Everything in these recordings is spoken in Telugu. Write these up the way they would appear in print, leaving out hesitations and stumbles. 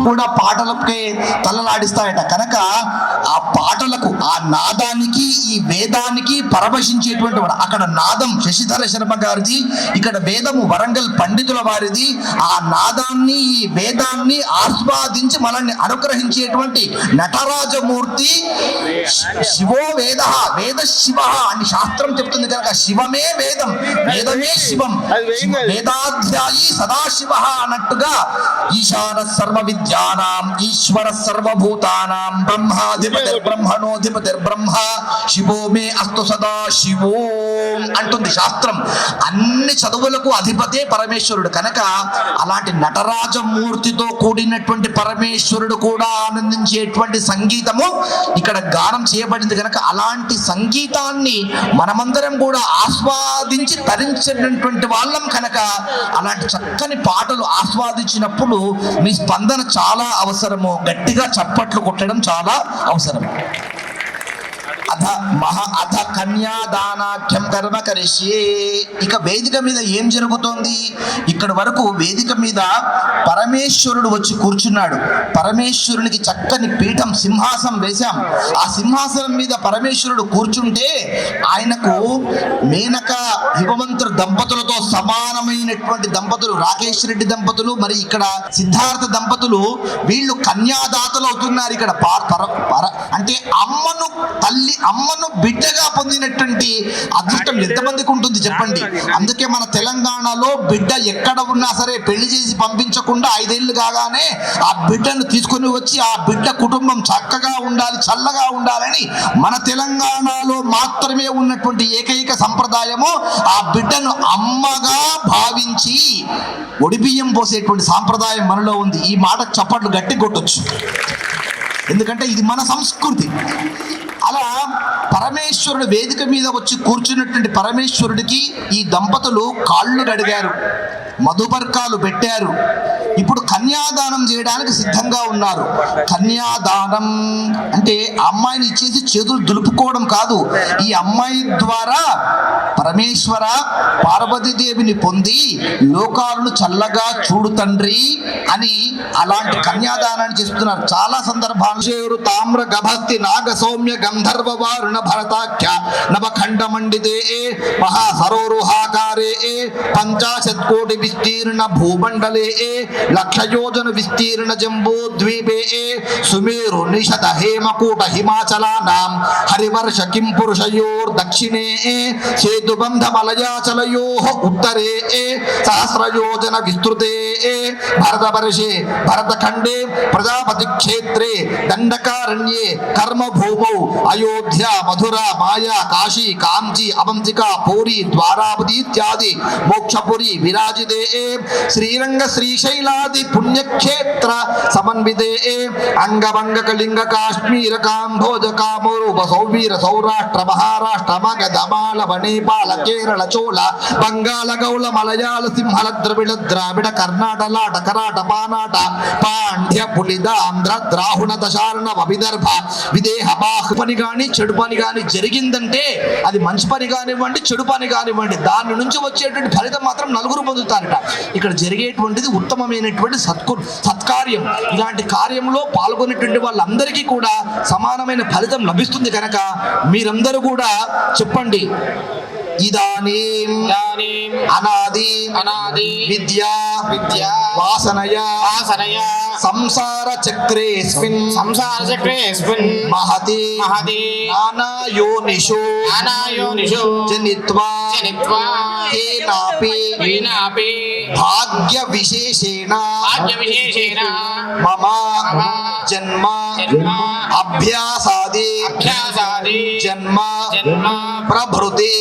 కూడా పాటలకే తలలాడిస్తాయట. కనుక ఆ పాటలకు, ఆ నాదానికి, ఈ వేదానికి పరవశించేటువంటి వాడు. అక్కడ నాదం శశిధర శర్మ గారిది, ఇక్కడ వేదము వరంగల్ పండితుల వారిది. ఆ నాదాన్ని, ఈ వేదాన్ని ఆస్వాదించి మనల్ని అనుగ్రహించేటువంటి నటరాజమూర్తి శివో వేద, వేద శివ అని శాస్త్రం చెప్తుంది. కనుక శివమే వేదం, వేదమే శివం, వేదాధ్యాయి సదాశివ అన్నట్టుగా ఈశాన సర్వ విద్యానాం ఈశ్వర సర్వభూతానాం బ్రహ్మాధిపతిర్ బ్రహ్మణోధిపతిర్ బ్రహ్మ శివో మే అస్తు సదా శివో అంటుంది శాస్త్రం. అన్ని చదువులకు అధిపతే పరమేశ్వరుడు. కనుక అలాంటి నటరాజమూర్తితో కూడినటువంటి పరమేశ్వరుడు కూడా ఆనందించేటువంటి సంగీతము ఇక్కడ గానం చేయబడింది. కనుక అలాంటి సంగీతాన్ని మనమందరం కూడా ఆస్వాదించి తరించినటువంటి వాళ్ళం. కనుక అలాంటి చక్కని పాటలు ఆస్వాదించినప్పుడు మీ స్పందన చాలా అవసరము. గట్టిగా చప్పట్లు కొట్టడం చాలా అవసరం. అథ కన్యాదానాఖ్యం కర్మ కరిష్యే. ఇక వేదిక మీద ఏం జరుగుతోంది? ఇక్కడ వరకు వేదిక మీద పరమేశ్వరుడు వచ్చి కూర్చున్నాడు. పరమేశ్వరునికి చక్కని పీఠం, సింహాసనం వేశాం. ఆ సింహాసనం మీద పరమేశ్వరుడు కూర్చుంటే ఆయనకు మేనక హిమవంతుడు దంపతులతో సమానమైనటువంటి దంపతులు రాకేష్ రెడ్డి దంపతులు, మరి ఇక్కడ సిద్ధార్థ దంపతులు, వీళ్ళు కన్యాదాతలు అవుతున్నారు. ఇక్కడ అంటే అమ్మను బిడ్డగా పొందినటువంటి అదృష్టం ఎంతమందికి ఉంటుంది చెప్పండి. అందుకే మన తెలంగాణలో బిడ్డ ఎక్కడ ఉన్నా సరే పెళ్లి చేసి పంపించకుండా 5 ఏళ్ళు కాగానే ఆ బిడ్డను తీసుకొని వచ్చి ఆ బిడ్డ కుటుంబం చక్కగా ఉండాలి, చల్లగా ఉండాలని మన తెలంగాణలో మాత్రమే ఉన్నటువంటి ఏకైక సంప్రదాయము ఆ బిడ్డను అమ్మగా భావించి ఒడిబియ్యం పోసేటువంటి సాంప్రదాయం మనలో ఉంది. ఈ మాట చప్పట్లు గట్టి కొట్టొచ్చు, ఎందుకంటే ఇది మన సంస్కృతి. అలా పరమేశ్వరుడు వేదిక మీద వచ్చి కూర్చున్నటువంటి పరమేశ్వరుడికి ఈ దంపతులు కాళ్ళు గడిగారు, మధుపర్కాలు పెట్టారు. ఇప్పుడు కన్యాదానం చేయడానికి సిద్ధంగా ఉన్నారు. కన్యాదానం అంటే అమ్మాయిని ఇచ్చేసి చేతులు దులుపుకోవడం కాదు. ఈ అమ్మాయి ద్వారా పరమేశ్వర పార్వతీదేవిని పొంది లోకాలను చల్లగా చూడు తండ్రి అని అలాంటి కన్యాదానాన్ని చేస్తున్నారు. చాలా సందర్భాలు తామ్ర గభస్తి నాగ సౌమ్య గంధర్వ వారుణ భరతాఖ్య నవఖండ మండితే మహాసరోరుహాకారే 50 కోటి విస్తీర్ణ భూమండలే లక్షయోజన విస్తీర్ణ జంబూ ద్వీపే సుమేరు నిషద హేమకూట హిమాచలానాం హరివర్ష కిం పురుషయోర్ దక్షిణే సేతుబంధ మలయాచలయోః ఉత్తరే సహస్రయోజన విస్తృతే భరతవర్షే భరతఖండే ప్రజాపతి క్షేత్రే దండకారణ్యే కర్మభూమౌ అయోధ్య మధుర మాయా కాశీ కాంచి అవంతికా పూరి ద్వారావతి ఇత్యాది మోక్షపురి విరాజితే శ్రీరంగ శ్రీశైలాది పుణ్యక్షేత్ర సమన్వితే అంగభంగ కళింగ కాశ్మీర కాంభోజ కామరూప సౌవీర సౌరాష్ట్ర మహారాష్ట్ర మగధ మాళవ నేపాల కేరళ చోళ బంగాళ గౌళ మలయాళ సింహళ ద్రవిడ ద్రావిడ కర్ణాట లాట కరాట పానాట పాండ్య పులిద ఆంధ్ర ద్రాహుణ దశారణ విదర్భ విదేహ బాహు పని కానీ చెడు పని కానీ జరిగిందంటే అది మంచి పని కానివ్వండి, చెడు పని కానివ్వండి, దాని నుంచి వచ్చేటువంటి ఫలితం మాత్రం నలుగురు పొందుతారట. ఇక్కడ జరిగేటువంటిది ఉత్తమమైనటువంటి సత్కార్యం. ఇలాంటి కార్యంలో పాల్గొనేటువంటి వాళ్ళందరికీ కూడా సమానమైన ఫలితం లభిస్తుంది. కనుక మీరందరూ కూడా చెప్పండి, ఇదానీం అనాది విద్యా వాసనయా సంసార చక్రేస్మిన్ మహతి నానాయోనిషు జనిత్వా కేనాపి భాగ్య విశేషేణ మమ జన్మ అభ్యాసాది జన్మ ప్రభృతి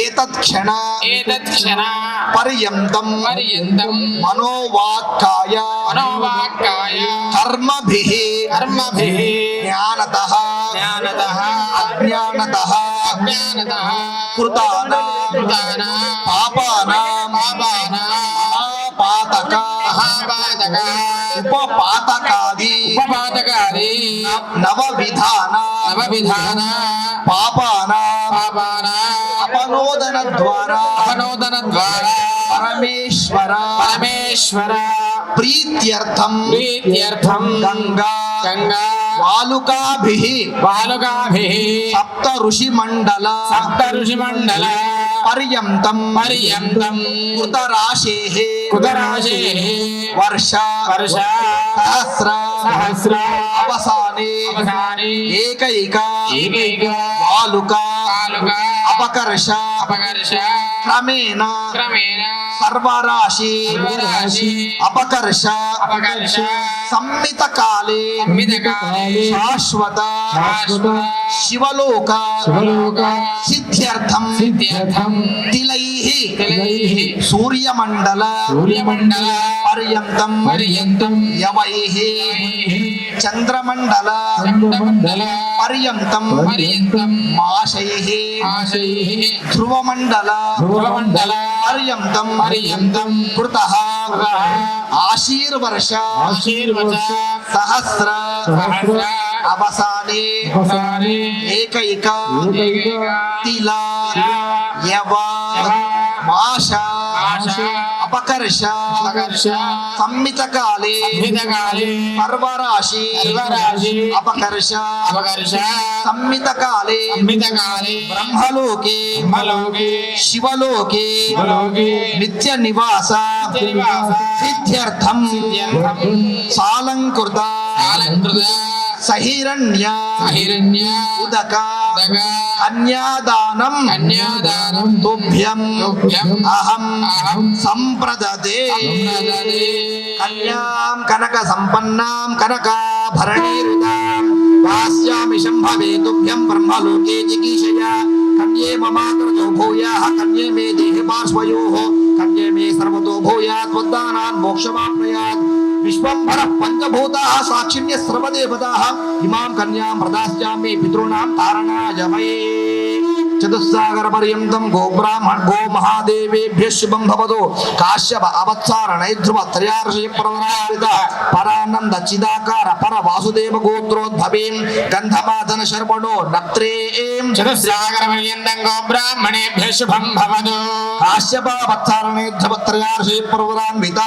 ఏతత్ క్షణ పర్యంతం మనోవాక్కాయ కర్మభిః జ్ఞానతః అజ్ఞానతః కృతానాం పాపానాం ఉపపాతకాది నవవిధాన పాపానా అపనోదన ద్వారా పరమేశ్వర ప్రీత్యర్థం గంగా వాలుకాభిః సప్త ఋషి మండల పర్యంతం కృతరాశేః వర్ష సహస్ర అవసానే ఏకైక వాలుకా అపకర్ష క్రమేణ సర్వరాశి అపకర్ష సంమిత కాలే శాశ్వత శివలోక సిద్ధ్యర్థం తిలైః సూర్యమండల పర్యంతం యవైః చంద్రమండల పర్యంతం మాసైః ధ్రువమండల పర్యంతం కృతః ఆశీర్వర్ష సహస్ర అవసానే ఏకైక తిల యవ మాష అపకర్ష సంమిత కాలే సర్వరాశి అపకర్ష సంమిత కాలే బ్రహ్మలోకే శివలోకే నిత్య నివాస సిద్ధ్యర్థం సాలంకృత సహిరణ్య ఉదక కన్యాదానం తుభ్యం అహం సంప్రదదే కన్యాం కనక సంపన్నాం కనకాభరణీరుదాం వాస్యామి శంభవే తుభ్యం బ్రహ్మలోకే జిగీషయ కన్యే మమాకృతో భూయాః కన్యే మే దేహి పార్శ్వయోః కన్యే మే సర్వతో భూయాత్ వద్దానాన్ మోక్షమాప్నుయాత్ విశ్వంభర పంచభూతాః సాక్షిణ్య సర్వదేవతాః ఇమాం కన్యాం ప్రదాస్యామి పితॄణాం తారణాయ వై చతుస్సాగర పర్యంతం గోబ్రాహ్మణ గో మహాదేవేభ్యః శుభం భవతు కాశ్యప అవత్సారణై ధ్రువ త్రయార్షి ప్రవరావిత పరానంద చిదాకార పర వాసుదేవ గోత్రోద్భవేం గంధమాదన శర్వణో నత్రేం చతుస్సాగర పర్యంతం గోబ్రాహ్మణేభ్యః శుభం భవతు కాశ్యప అవత్సారణై ధ్రువ త్రయార్షి ప్రవరాన్విత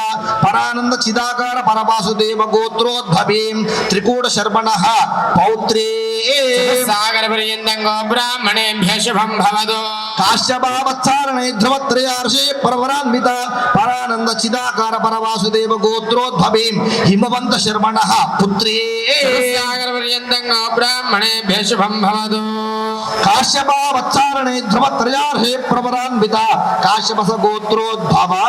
పరానంద చిదాకార పర వాసుదేవ గోత్రోద్భవేం త్రికూట శర్వణః పౌత్రే చతుస్సాగర పర్యంతం గోబ్రాహ్మణేభ్యః శుభం భవతు కాశ్యపావత్సారణై ధ్రువత్రయార్షే పరవరాన్విత పరానంద చిదాకార పరవాసుదేవ గోత్రోద్భవేం హిమవంత శర్మణః పుత్రే చతుస్సాగర పర్యంతం గోబ్రాహ్మణేభ్యః శుభం భవతు కాశ్యపావత్సారణై ధ్రువత్రయార్షే పరవరాన్విత కాశ్యపస గోత్రోద్భవా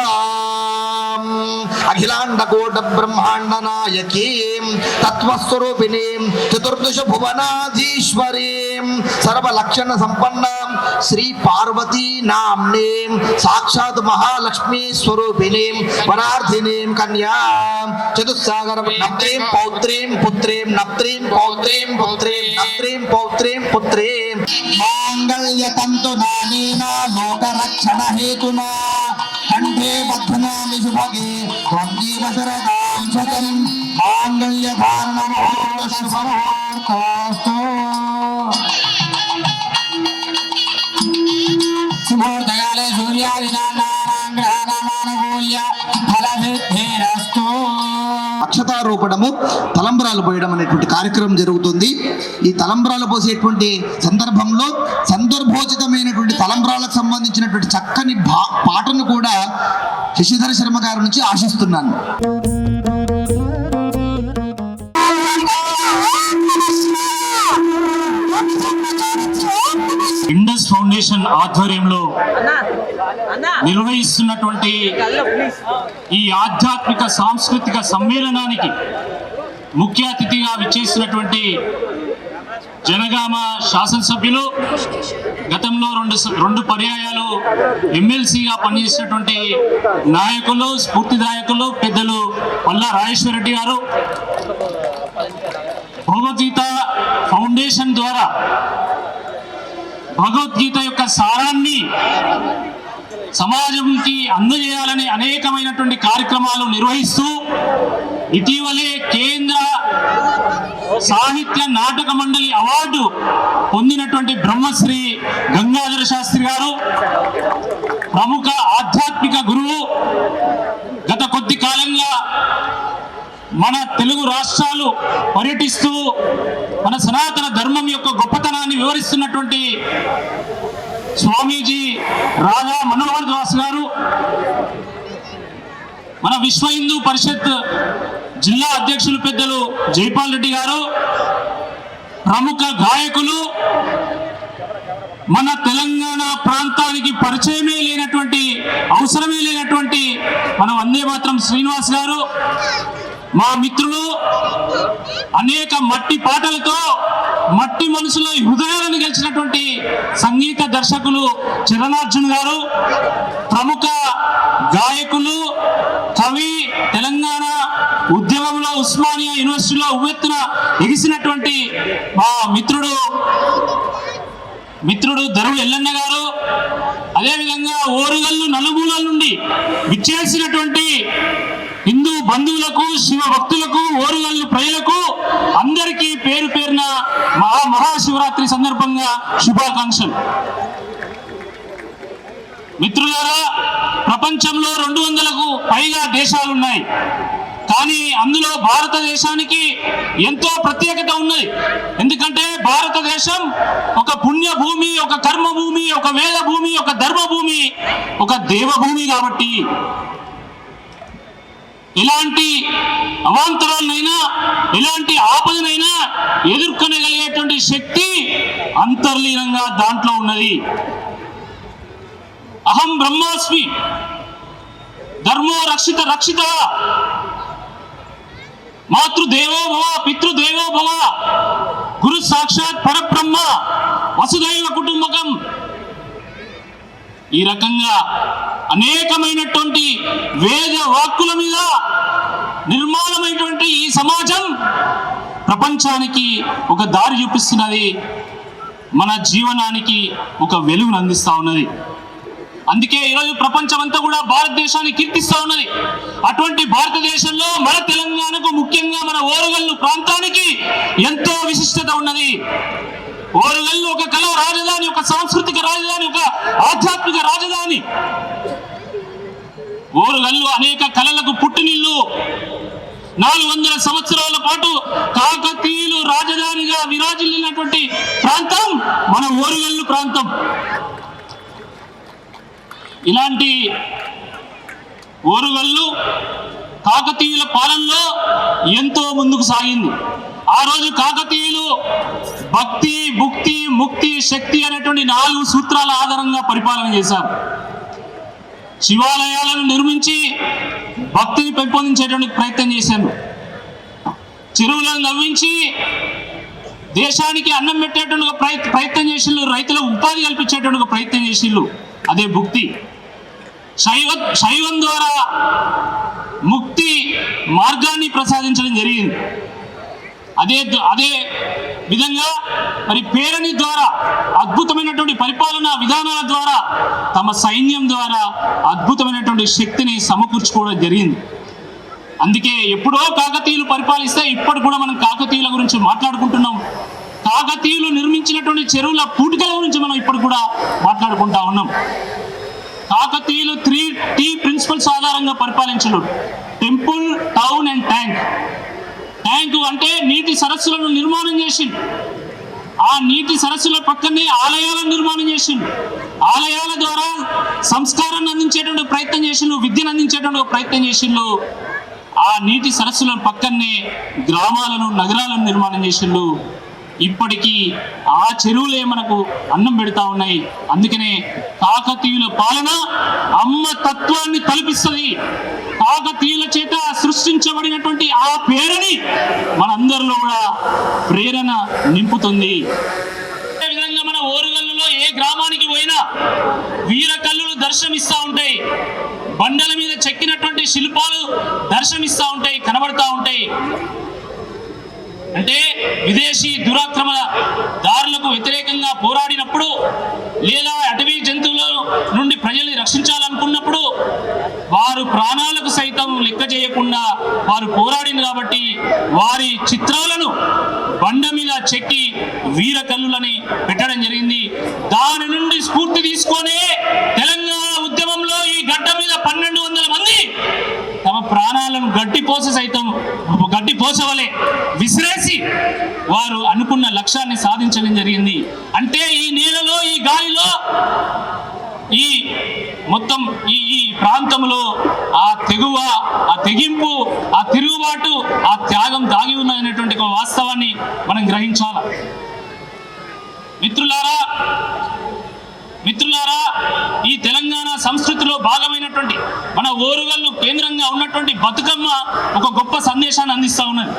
అఖిలాండ కోట బ్రహ్మాండ నాయకీం తత్వస్వరూపిణీం చతుర్దశ భువనాధీశ్వరీం సర్వలక్షణ సంపన్నాం శ్రీ పార్వతీ నామ్నీం సాక్షాత్ మహాలక్ష్మీ స్వరూపిణీం వరార్థినీం కన్యాం చతుస్సాగర నప్త్రీం పౌత్రీం పుత్రీం నప్త్రీం పౌత్రీం పుత్రీం నప్త్రీం పౌత్రీం పుత్రీం మాంగళ్య తంతు నానేనా లోకరక్షణ హేతునా కంఠే బధ్నామి శుభగే త్వం జీవ శరదాం శతం మాంగళ్య ధారణం శుభమార్తోస్తు శుభోదయాలే సూర్యాదినానాం గ్రహణమానుకూల్య ఫలసిద్ధిరస్తు. అక్షతారోపణము తలంబ్రాలు పోయడం అనేటువంటి కార్యక్రమం జరుగుతుంది. ఈ తలంబ్రాలు పోసేటువంటి సందర్భంలో సందర్భోచితమైనటువంటి తలంబ్రాలకు సంబంధించినటువంటి చక్కని పాటను కూడా శశిధర శర్మ గారి నుంచి ఆశిస్తున్నాను. ఇండస్ ఫౌండేషన్ ఆధ్వర్యంలో నిర్వహిస్తున్నటువంటి ఈ ఆధ్యాత్మిక సాంస్కృతిక సమ్మేళనానికి ముఖ్య అతిథిగా విచ్చేసినటువంటి జనగామ శాసనసభ్యులు, గతంలో రెండు పర్యాయాలు ఎమ్మెల్సీగా పనిచేసినటువంటి నాయకులు, స్ఫూర్తిదాయకులు పెద్దలు పల్లా రాజేశ్వరరెడ్డి గారు, భగవద్గీత ఫౌండేషన్ ద్వారా భగవద్గీత యొక్క సారాన్ని సమాజంకి అందజేయాలని అనేకమైనటువంటి కార్యక్రమాలు నిర్వహిస్తూ ఇటీవలే కేంద్ర సాహిత్య నాటక మండలి అవార్డు పొందినటువంటి బ్రహ్మశ్రీ గంగాధర శాస్త్రి గారు, ప్రముఖ ఆధ్యాత్మిక గురువు, గత కొద్ది కాలంగా మన తెలుగు రాష్ట్రాలు పర్యటిస్తూ మన సనాతన ధర్మం యొక్క గొప్పతనాన్ని వివరిస్తున్నటువంటి స్వామీజీ రాధా మనోహర్ దాస్ గారు, మన విశ్వ హిందూ పరిషత్ జిల్లా అధ్యక్షులు పెద్దలు జైపాల్ రెడ్డి గారు, ప్రముఖ గాయకులు, మన తెలంగాణ ప్రాంతానికి పరిచయమే లేనటువంటి, అవసరమే లేనటువంటి మన వందే మాత్రం శ్రీనివాస్ గారు, మా మిత్రులు, అనేక మట్టి పాటలతో మట్టి మనసులో హృదయాలను గెలిచినటువంటి సంగీత దర్శకులు చరణార్జున్ గారు, ప్రముఖ గాయకులు, కవి, తెలంగాణ ఉద్యమంలో ఉస్మానియా యూనివర్సిటీలో ఉవ్వెత్తున ఎగిసినటువంటి మా మిత్రుడు దరువు ఎల్లన్న గారు, అదేవిధంగా ఓరుగల్లు నలుమూలల నుండి విచ్చేసినటువంటి హిందూ బంధువులకు, శివ భక్తులకు, ఓరుగల్లు ప్రజలకు అందరికీ పేరు పేరున మహాశివరాత్రి సందర్భంగా శుభాకాంక్షలు. మిత్రులారా, ప్రపంచంలో 200కు పైగా దేశాలున్నాయి. కానీ అందులో భారతదేశానికి ఎంతో ప్రత్యేకత ఉన్నది. ఎందుకంటే భారతదేశం ఒక పుణ్యభూమి, ఒక కర్మభూమి, ఒక వేద భూమి, ఒక ధర్మభూమి, ఒక దేవభూమి. కాబట్టి ఎలాంటి అవాంతరాలనైనా, ఎలాంటి ఆపదనైనా ఎదుర్కొనగలిగేటువంటి శక్తి అంతర్లీనంగా దాంట్లో ఉన్నది. అహం బ్రహ్మాస్మి, ధర్మో రక్షిత రక్షిత, మాతృదేవో భవ, పితృదేవో భవ, గురు సాక్షాత్ పరబ్రహ్మ, వసుదైవ కుటుంబకం. ఈ రకంగా అనేకమైనటువంటి వేద వాక్కుల మీద నిర్మాణమైనటువంటి ఈ సమాజం ప్రపంచానికి ఒక దారి చూపిస్తున్నది, మన జీవనానికి ఒక వెలుగును అందిస్తా ఉన్నది. అందుకే ఈరోజు ప్రపంచం అంతా కూడా భారతదేశాన్ని కీర్తిస్తూ ఉన్నది. అటువంటి భారతదేశంలో మన తెలంగాణకు, ముఖ్యంగా మన ఓరుగల్లు ప్రాంతానికి ఎంతో విశిష్టత ఉన్నది. ఓరుగల్లు ఒక కళా రాజధాని, ఒక సాంస్కృతిక రాజధాని, ఒక ఆధ్యాత్మిక రాజధాని. ఓరుగల్లు అనేక కళలకు పుట్టినిల్లు. 400 సంవత్సరాల పాటు కాకతీయులు రాజధానిగా విరాజిల్లినటువంటి ప్రాంతం మన ఓరుగల్లు ప్రాంతం. ఇలాంటి ఓరుగల్లు కాకతీయుల పాలనలో ఎంతో ముందుకు సాగింది. ఆ రోజు కాకతీయులు భక్తి, భుక్తి, ముక్తి, శక్తి అనేటువంటి 4 సూత్రాల ఆధారంగా పరిపాలన చేశారు. శివాలయాలను నిర్మించి భక్తిని పెంపొందించేటువంటి ప్రయత్నం చేశారు. చెరువులను నవ్వించి దేశానికి అన్నం పెట్టేటువంటి ప్రయత్నం చేసిళ్ళు. రైతులకు ఉపాధి కల్పించేటువంటి ప్రయత్నం చేసిళ్ళు. అదే భుక్తి. శైవం ద్వారా ముక్తి మార్గాన్ని ప్రసాదించడం జరిగింది. అదే విధంగా మరి పేరణి ద్వారా, అద్భుతమైనటువంటి పరిపాలన విధానాల ద్వారా, తమ సైన్యం ద్వారా అద్భుతమైనటువంటి శక్తిని సమకూర్చుకోవడం జరిగింది. అందుకే ఎప్పుడో కాకతీయులు పరిపాలిస్తే ఇప్పుడు కూడా మనం కాకతీయుల గురించి మాట్లాడుకుంటున్నాం. కాకతీయులు నిర్మించినటువంటి చెరువుల పూటికల గురించి మనం ఇప్పుడు కూడా మాట్లాడుకుంటా ఉన్నాం. కాకతీయులు 3T ప్రిన్సిపల్స్ ఆధారంగా పరిపాలించారు: temple, town and tank. Tank అంటే నీటి సరస్సులను నిర్మాణం చేసిండు. ఆ నీటి సరస్సుల పక్కనే ఆలయాలను నిర్మాణం చేసిండు. ఆలయాల ద్వారా సంస్కారాన్ని అందించేటువంటి ప్రయత్నం చేసిండు, విద్యను అందించేటువంటి ప్రయత్నం చేసిండు. ఆ నీటి సరస్సుల పక్కనే గ్రామాలను, నగరాలను నిర్మాణం చేసిండు. ఇప్పటికీ ఆ చెరువులే మనకు అన్నం పెడతా ఉన్నాయి. అందుకనే కాకతీయుల పాలన అమ్మ తత్వాన్ని తలపిస్తుంది. కాకతీయుల చేత సృష్టించబడినటువంటి ఆ పేరుని మనందరిలో కూడా ప్రేరణ నింపుతుంది. అదేవిధంగా మన ఓరుగల్లులో ఏ గ్రామానికి పోయినా వీరకల్లులు దర్శనమిస్తూ ఉంటాయి. బండల మీద చెక్కినటువంటి శిల్పాలు దర్శనమిస్తూ ఉంటాయి, కనబడతా ఉంటాయి. అంటే విదేశీ దురాక్రమణ దారులకు వ్యతిరేకంగా పోరాడినప్పుడు, లేదా అటవీ జంతువుల నుండి ప్రజల్ని రక్షించాలనుకున్నప్పుడు వారు ప్రాణాలకు సైతం లెక్క చేయకుండా వారు పోరాడిన కాబట్టి వారి చిత్రాలను బండ మీద చెక్కి వీరకల్లులని పెట్టడం జరిగింది. దాని నుండి స్ఫూర్తి తీసుకొని తెలంగాణ ఉద్యమంలో ఈ గడ్డ మీద 1200 మంది తమ ప్రాణాలను గట్టి గడ్డి పోసవలే విసిరేసి వారు అనుకున్న లక్ష్యాన్ని సాధించడం జరిగింది. అంటే ఈ నేలలో, ఈ గాలిలో, ఈ మొత్తం ఈ ప్రాంతంలో ఆ తెగువ, ఆ తెగింపు, ఆ తిరుగుబాటు, ఆ త్యాగం దాగి ఉన్నదనేటువంటి ఒక వాస్తవాన్ని మనం గ్రహించాలి. మిత్రులారా, ఈ తెలంగాణ సంస్కృతిలో భాగమైనటువంటి మన ఓరుగల్లు కేంద్రంగా ఉన్నటువంటి బతుకమ్మ ఒక గొప్ప సందేశాన్ని అందిస్తూ ఉన్నది.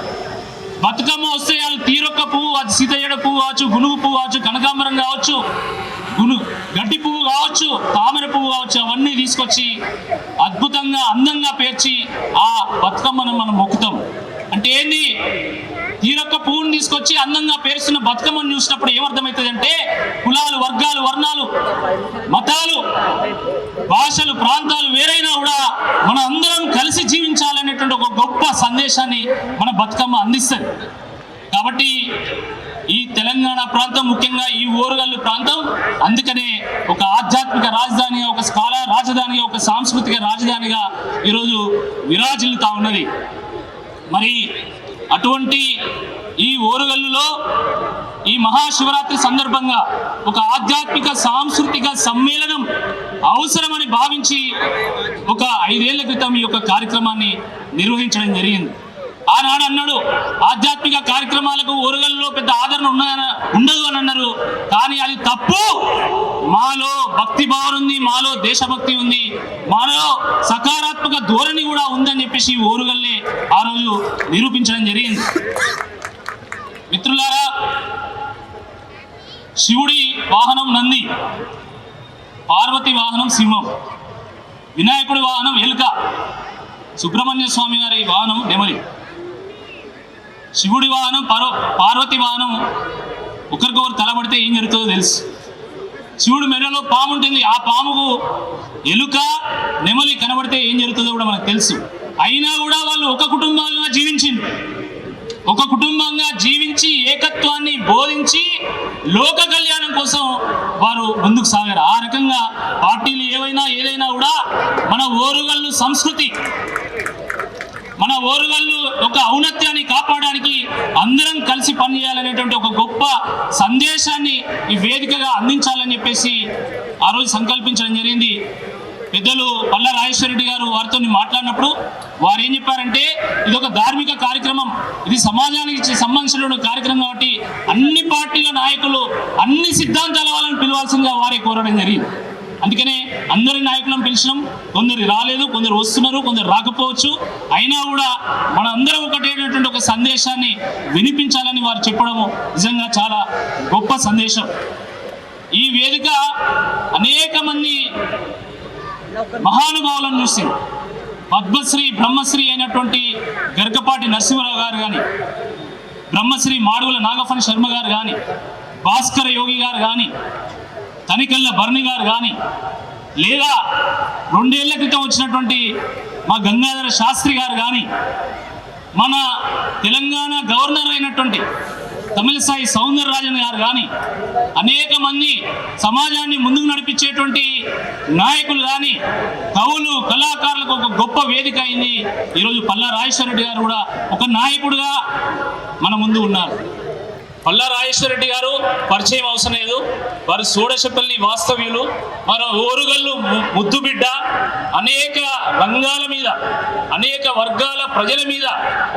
బతుకమ్మ వస్తే వాళ్ళు తీరొక్క పువ్వు, అది సీతయ్యడ పువ్వు కావచ్చు, గునుగు పువ్వు కావచ్చు, కనకాంబరం కావచ్చు, గడ్డి పువ్వు కావచ్చు, తామర పువ్వు కావచ్చు, అవన్నీ తీసుకొచ్చి అద్భుతంగా అందంగా పేర్చి ఆ బతుకమ్మను మనం మొక్కుతాం. అంటే ఏంది? తీరొక్క పువ్వుని తీసుకొచ్చి అందంగా పేరుస్తున్న బతుకమ్మను చూసినప్పుడు ఏమర్థమవుతుంది అంటే కులాలు, వర్గాలు, వర్ణాలు, మతాలు, భాషలు, ప్రాంతాలు వేరైనా కూడా మన అందరం కలిసి జీవించాలనేటువంటి ఒక గొప్ప సందేశాన్ని మన బతుకమ్మ అందిస్తుంది. కాబట్టి ఈ తెలంగాణ ప్రాంతం, ముఖ్యంగా ఈ ఓరుగల్లు ప్రాంతం అందుకనే ఒక ఆధ్యాత్మిక రాజధానిగా, ఒక స్కాల రాజధానిగా, ఒక సాంస్కృతిక రాజధానిగా ఈరోజు విరాజిల్లుతా ఉన్నది. మరి అటువంటి ఈ ఓరుగల్లులో ఈ మహాశివరాత్రి సందర్భంగా ఒక ఆధ్యాత్మిక సాంస్కృతిక సమ్మేళనం అవసరమని భావించి ఒక 5 ఏళ్ల క్రితం ఈ యొక్క కార్యక్రమాన్ని నిర్వహించడం జరిగింది. ఆనాడు అన్నాడు, ఆధ్యాత్మిక కార్యక్రమాలకు ఓరుగల్లులో పెద్ద ఆదరణ ఉండదు అని అన్నారు. కానీ అది తప్పు. మాలో భక్తి భావన ఉంది, మాలో దేశభక్తి ఉంది, మాలో సకారాత్మక ధోరణి కూడా ఉందని చెప్పేసి ఓరుగల్లే ఆ రోజు నిరూపించడం జరిగింది. మిత్రులారా, శివుడి వాహనం నంది, పార్వతి వాహనం సింహం, వినాయకుడి వాహనం ఎలుక, సుబ్రహ్మణ్య స్వామి గారి వాహనం నెమలి. శివుడి వాహనం, పార్వతి వాహనం ఒకరికొకరు తలబడితే ఏం జరుగుతుందో తెలుసు. శివుడి మెడలో పాము ఉంటుంది, ఆ పాముకు ఎలుక, నెమలి కనబడితే ఏం జరుగుతుందో కూడా మనకు తెలుసు. అయినా కూడా వాళ్ళు ఒక కుటుంబంగా జీవించి ఏకత్వాన్ని బోధించి లోక కళ్యాణం కోసం వారు ముందుకు సాగారు. ఆ రకంగా పార్టీలు ఏదైనా కూడా మన ఓరుగల్లు సంస్కృతి, మన ఓరుగల్లు ఒక ఔన్నత్యాన్ని కాపాడడానికి అందరం కలిసి పనిచేయాలనేటువంటి ఒక గొప్ప సందేశాన్ని ఈ వేదికగా అందించాలని చెప్పేసి ఆ రోజు సంకల్పించడం జరిగింది. పెద్దలు పల్లా రాజేశ్వర రెడ్డి గారు వారితో మాట్లాడినప్పుడు వారు ఏం చెప్పారంటే, ఇది ఒక ధార్మిక కార్యక్రమం, ఇది సమాజానికి సంబంధించిన కార్యక్రమం కాబట్టి అన్ని పార్టీల నాయకులు అన్ని సిద్ధాంతాల వాళ్ళని పిలవాల్సిందిగా వారే కోరడం జరిగింది. అందుకనే అందరి నాయకులను పిలిచినాం. కొందరు రాలేదు, కొందరు వస్తున్నారు, కొందరు రాకపోవచ్చు. అయినా కూడా మన అందరం ఒకటేటటువంటి ఒక సందేశాన్ని వినిపించాలని వారు చెప్పడము నిజంగా చాలా గొప్ప సందేశం. ఈ వేదిక అనేక మంది మహానుభావులను చూసింది. పద్మశ్రీ, బ్రహ్మశ్రీ అయినటువంటి గర్గపాటి నరసింహరావు గారు కానీ, బ్రహ్మశ్రీ మాడుగుల నాగఫణి శర్మ గారు కానీ, భాస్కర యోగి గారు కానీ, తనికెళ్ళ భరణి గారు కానీ, లేదా 2 ఏళ్ల క్రితం వచ్చినటువంటి మా గంగాధర శాస్త్రి గారు కానీ, మన తెలంగాణ గవర్నర్ అయినటువంటి తమిళసాయి సౌందరరాజన్ గారు కానీ, అనేక మంది సమాజాన్ని ముందుకు నడిపించేటువంటి నాయకులు కానీ, కవులు, కళాకారులకు ఒక గొప్ప వేదిక అయింది. ఈరోజు పల్లా రాజేశ్వర రెడ్డి గారు కూడా ఒక నాయకుడుగా మన ముందు ఉన్నారు. పల్లా రాజేశ్వర రెడ్డి గారు పరిచయం అవసరం లేదు. వారు షోడశపల్లి వాస్తవ్యులు, మన ఓరుగల్లు ముద్దుబిడ్డ. అనేక రంగాల మీద, అనేక వర్గాల ప్రజల మీద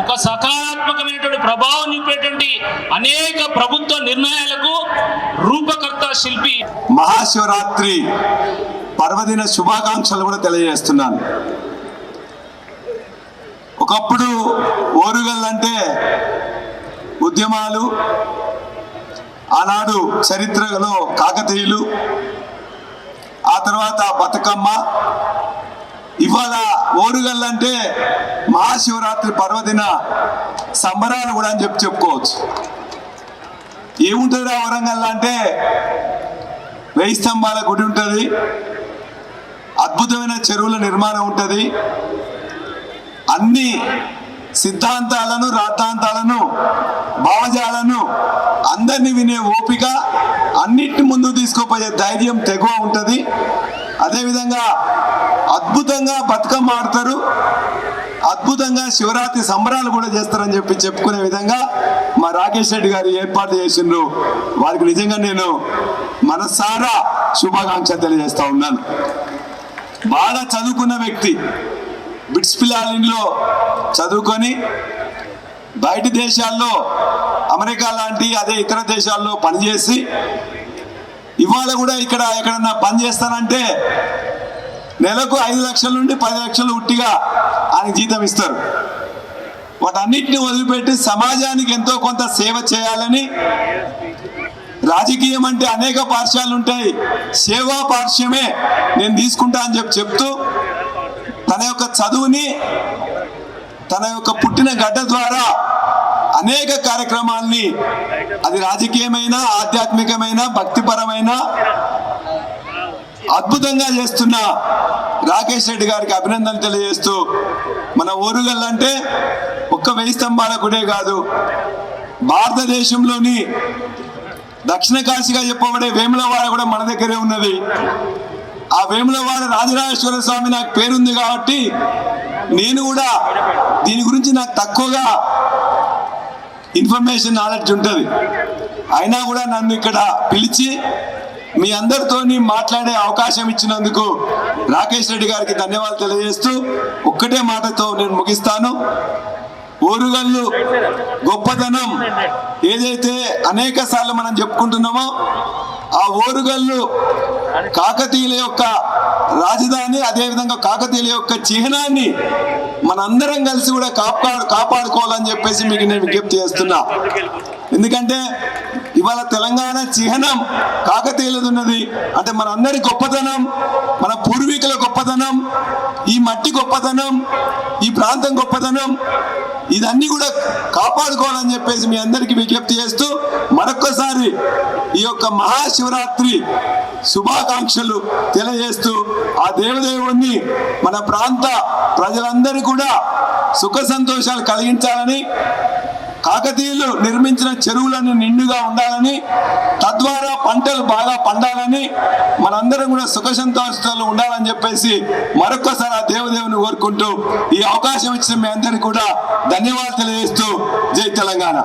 ఒక సకారాత్మకమైనటువంటి ప్రభావం చూపేటువంటి అనేక ప్రభుత్వ నిర్ణయాలకు రూపకర్త, శిల్పి. మహాశివరాత్రి పర్వదిన శుభాకాంక్షలు కూడా తెలియజేస్తున్నాను. ఒకప్పుడు ఓరుగల్లు అంటే ఉద్యమాలు, ఆనాడు చరిత్రలో కాకతీయులు, ఆ తర్వాత బతుకమ్మ, ఇవాళ ఓరుగల్లు అంటే మహాశివరాత్రి పర్వదిన సంబరాలు కూడా అని చెప్పుకోవచ్చు. ఏముంటుంది ఆ వరంగల్ అంటే 1000 స్తంభాల గుడి ఉంటుంది, అద్భుతమైన చెరువుల నిర్మాణం ఉంటుంది, అన్ని సిద్ధాంతాలను, రాద్ధాంతాలను, భావజాలను అందరినీ వినే ఓపిక, అన్నిటిని ముందుకు తీసుకుపోయే ధైర్యం, తెగువ ఉంటుంది. అదేవిధంగా అద్భుతంగా బతుకమ్మ ఆడతారు. అద్భుతంగా శివరాత్రి సంబరాలు కూడా చేస్తారని చెప్పి చెప్పుకునే విధంగా మా రాకేష్ రెడ్డి గారు ఏర్పాటు చేసిండ్రు. వారికి నిజంగా నేను మనసారా శుభాకాంక్షలు తెలియజేస్తా ఉన్నాను. బాగా చదువుకున్న వ్యక్తి, బిట్స్ పిల్లాలిలో చదువుకొని బయటి దేశాల్లో అమెరికా లాంటి అదే ఇతర దేశాల్లో పనిచేసి ఇవాళ కూడా ఇక్కడ ఎక్కడన్నా పని చేస్తానంటే నెలకు 5 లక్షల నుండి 10 లక్షలు ఉట్టిగా ఆయన జీతం ఇస్తారు. వాటన్నిటిని వదిలిపెట్టి సమాజానికి ఎంతో కొంత సేవ చేయాలని, రాజకీయం అంటే అనేక పార్శ్వాలు ఉంటాయి, సేవా పార్శ్వమే నేను తీసుకుంటా అని చెప్తూ తన యొక్క చదువుని తన యొక్క పుట్టిన గడ్డ ద్వారా అనేక కార్యక్రమాల్ని, అది రాజకీయమైన, ఆధ్యాత్మికమైన, భక్తిపరమైన అద్భుతంగా చేస్తున్న రాకేష్ రెడ్డి గారికి అభినందనలు తెలియజేస్తూ, మన ఓరుగల్ అంటే ఒక్క 1000 స్తంభాల గుడే కాదు, భారతదేశంలోని దక్షిణ కాశీగా చెప్పబడే వేములవాడ కూడా మన దగ్గరే ఉన్నది. ఆ వేములవాడ రాజరాజేశ్వర స్వామి నాకు పేరుంది కాబట్టి నేను కూడా దీని గురించి నాకు తక్కువగా ఇన్ఫర్మేషన్ నాలెడ్జ్ ఉంటుంది. అయినా కూడా నన్ను ఇక్కడ పిలిచి మీ అందరితోని మాట్లాడే అవకాశం ఇచ్చినందుకు రాకేష్ రెడ్డి గారికి ధన్యవాదాలు తెలియజేస్తూ ఒక్కటే మాటతో నేను ముగిస్తాను. ఓరుగల్లు గొప్పతనం ఏదైతే అనేక సార్లు మనం చెప్పుకుంటున్నామో, ఆ ఓరుగల్లు కాకతీయుల యొక్క రాజధాని, అదేవిధంగా కాకతీయుల యొక్క చిహ్నాన్ని మనందరం కలిసి కూడా కాపాడుకోవాలని చెప్పేసి మీకు నేను విజ్ఞప్తి చేస్తున్నా. ఎందుకంటే ఇవాళ తెలంగాణ చిహ్నం కాకతీయులది ఉన్నది అంటే మనందరి గొప్పతనం, మన పూర్వీకుల గొప్పతనం, ఈ మట్టి గొప్పతనం, ఈ ప్రాంతం గొప్పతనం, ఇదన్నీ కూడా కాపాడుకోవాలని చెప్పేసి మీ అందరికీ విజ్ఞప్తి చేస్తూ మరొక్కసారి ఈ యొక్క మహాశివరాత్రి శుభాకాంక్షలు తెలియజేస్తూ ఆ దేవదేవుణ్ణి మన ప్రాంత ప్రజలందరూ కూడా సుఖ సంతోషాలు కలిగించాలని, కాకతీయులు నిర్మించిన చెరువులను నిండుగా ఉండాలని, తద్వారా పంటలు బాగా పండాలని, మనందరం కూడా సుఖ సంతోషాలు ఉండాలని చెప్పేసి మరొక్కసారి ఆ దేవదేవుని కోరుకుంటూ ఈ అవకాశం ఇచ్చిన మీ అందరికీ కూడా ధన్యవాదాలు తెలియజేస్తూ జై తెలంగాణ.